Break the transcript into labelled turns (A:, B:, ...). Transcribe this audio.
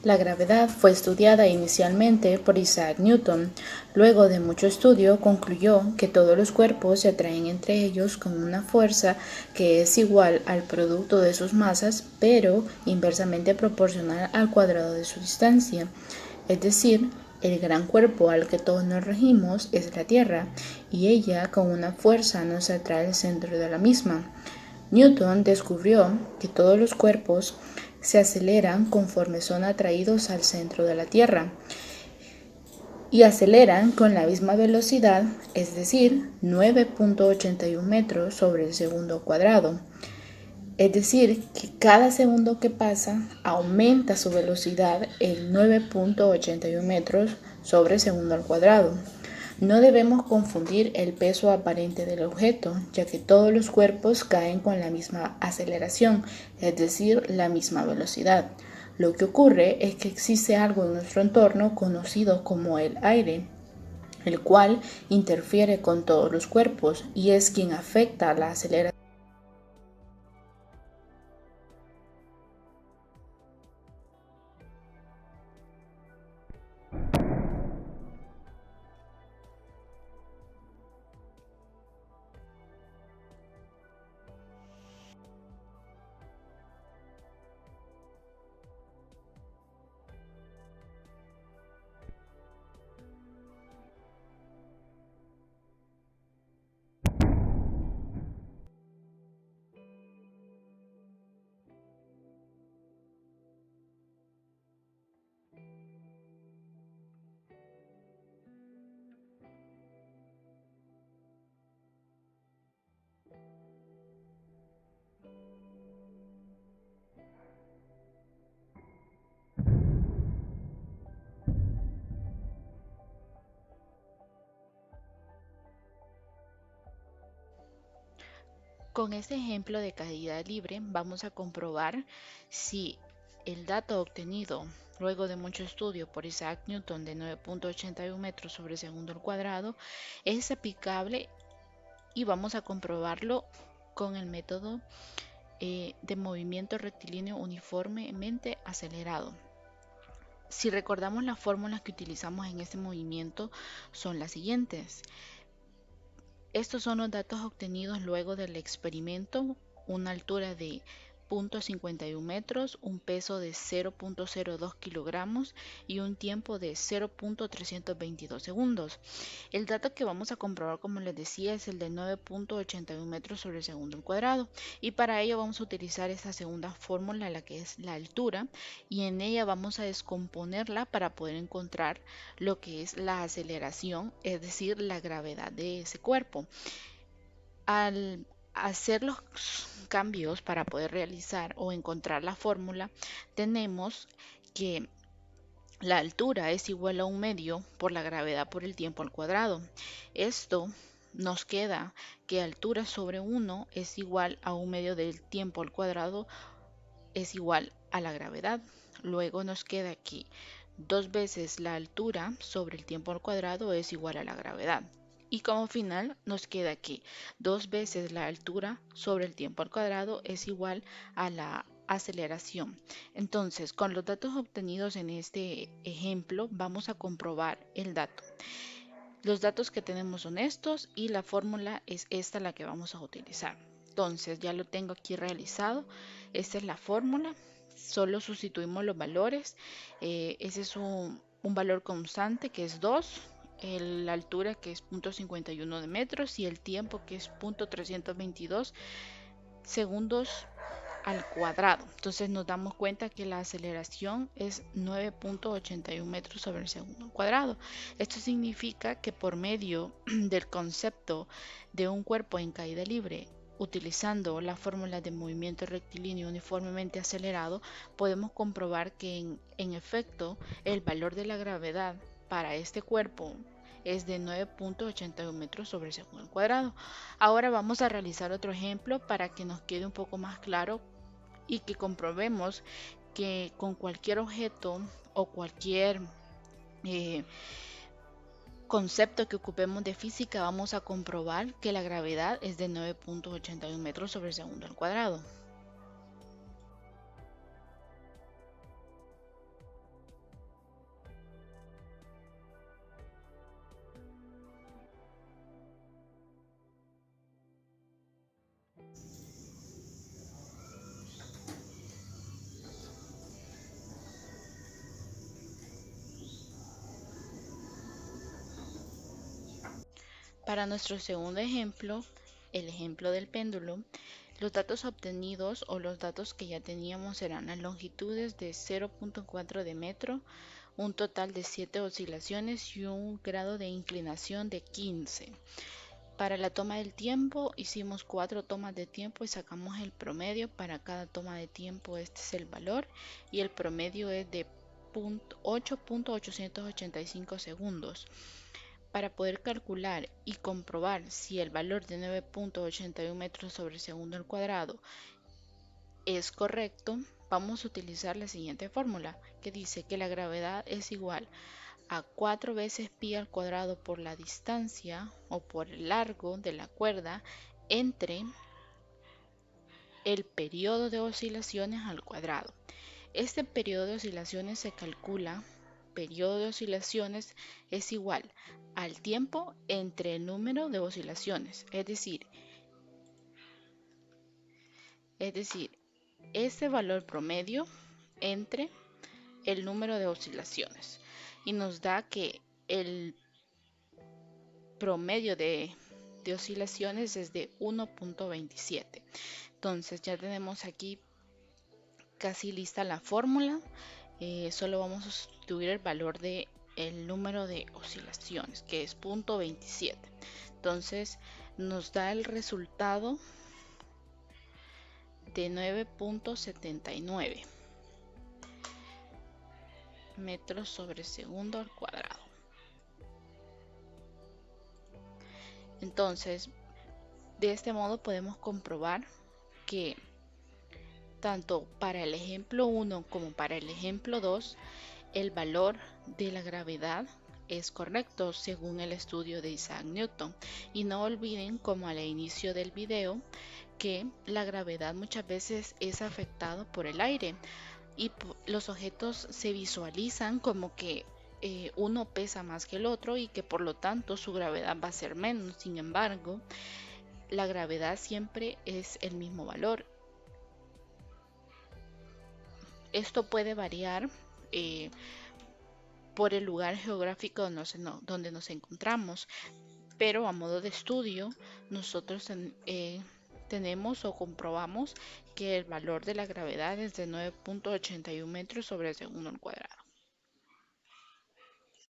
A: La gravedad fue estudiada inicialmente por Isaac Newton. Luego de mucho estudio concluyó que todos los cuerpos se atraen entre ellos con una fuerza que es igual al producto de sus masas, pero inversamente proporcional al cuadrado de su distancia. Es decir, el gran cuerpo al que todos nos regimos es la Tierra, y ella con una fuerza nos atrae al centro de la misma. Newton descubrió que todos los cuerpos se aceleran conforme son atraídos al centro de la Tierra y aceleran con la misma velocidad, es decir, 9.81 metros sobre el segundo cuadrado. Es decir, que cada segundo que pasa aumenta su velocidad en 9.81 metros sobre segundo al cuadrado. No debemos confundir el peso aparente del objeto, ya que todos los cuerpos caen con la misma aceleración, es decir, la misma velocidad. Lo que ocurre es que existe algo en nuestro entorno conocido como el aire, el cual interfiere con todos los cuerpos y es quien afecta la aceleración. Con este ejemplo de caída libre vamos a comprobar si el dato obtenido luego de mucho estudio por Isaac Newton de 9.81 metros sobre segundo al cuadrado es aplicable, y vamos a comprobarlo con el método de movimiento rectilíneo uniformemente acelerado. Si recordamos, las fórmulas que utilizamos en este movimiento son las siguientes. Estos son los datos obtenidos luego del experimento: una altura de 0.51 metros, un peso de 0.02 kilogramos y un tiempo de 0.322 segundos. El dato que vamos a comprobar, como les decía, es el de 9.81 metros sobre el segundo al cuadrado, y para ello vamos a utilizar esta segunda fórmula, la que es la altura, y en ella vamos a descomponerla para poder encontrar lo que es la aceleración, es decir, la gravedad de ese cuerpo. Al hacer los cambios para poder realizar o encontrar la fórmula, tenemos que la altura es igual a 1/2 por la gravedad por el tiempo al cuadrado. Esto nos queda que altura sobre 1 es igual a 1/2 del tiempo al cuadrado es igual a la gravedad. Luego nos queda que 2 veces la altura sobre el tiempo al cuadrado es igual a la gravedad. Y como final nos queda que 2 veces la altura sobre el tiempo al cuadrado es igual a la aceleración. Entonces, con los datos obtenidos en este ejemplo, vamos a comprobar el dato. Los datos que tenemos son estos y la fórmula es esta la que vamos a utilizar. Entonces, ya lo tengo aquí realizado. Esta es la fórmula. Solo sustituimos los valores. Ese es un valor constante que es 2, la altura que es 0.51 de metros y el tiempo que es 0.322 segundos al cuadrado. Entonces nos damos cuenta que la aceleración es 9.81 metros sobre el segundo al cuadrado. Esto significa que por medio del concepto de un cuerpo en caída libre, utilizando la fórmula de movimiento rectilíneo uniformemente acelerado, podemos comprobar que en efecto el valor de la gravedad para este cuerpo es de 9.81 metros sobre el segundo al cuadrado. Ahora vamos a realizar otro ejemplo para que nos quede un poco más claro y que comprobemos que con cualquier objeto o cualquier concepto que ocupemos de física vamos a comprobar que la gravedad es de 9.81 metros sobre el segundo al cuadrado. Para nuestro segundo ejemplo, el ejemplo del péndulo, los datos obtenidos o los datos que ya teníamos eran las longitudes de 0.4 de metro, un total de 7 oscilaciones y un grado de inclinación de 15. Para la toma del tiempo hicimos 4 tomas de tiempo y sacamos el promedio. Para cada toma de tiempo este es el valor y el promedio es de 8.885 segundos. Para poder calcular y comprobar si el valor de 9.81 metros sobre segundo al cuadrado es correcto, vamos a utilizar la siguiente fórmula que dice que la gravedad es igual a 4 veces pi al cuadrado por la distancia o por el largo de la cuerda entre el periodo de oscilaciones al cuadrado. Este periodo de oscilaciones se calcula, periodo de oscilaciones es igual al tiempo entre el número de oscilaciones, es decir, este valor promedio entre el número de oscilaciones y nos da que el promedio de oscilaciones es de 1.27. Entonces ya tenemos aquí casi lista la fórmula. Solo vamos a sustituir el valor de el número de oscilaciones, que es 0.27. Entonces nos da el resultado de 9.79 metros sobre segundo al cuadrado. Entonces, de este modo podemos comprobar que tanto para el ejemplo 1 como para el ejemplo 2, el valor de la gravedad es correcto según el estudio de Isaac Newton. Y no olviden, como al inicio del video, que la gravedad muchas veces es afectada por el aire y los objetos se visualizan como que uno pesa más que el otro y que por lo tanto su gravedad va a ser menos. Sin embargo, la gravedad siempre es el mismo valor. Esto puede variar por el lugar geográfico donde nos encontramos, pero a modo de estudio nosotros tenemos o comprobamos que el valor de la gravedad es de 9.81 metros sobre segundo al cuadrado.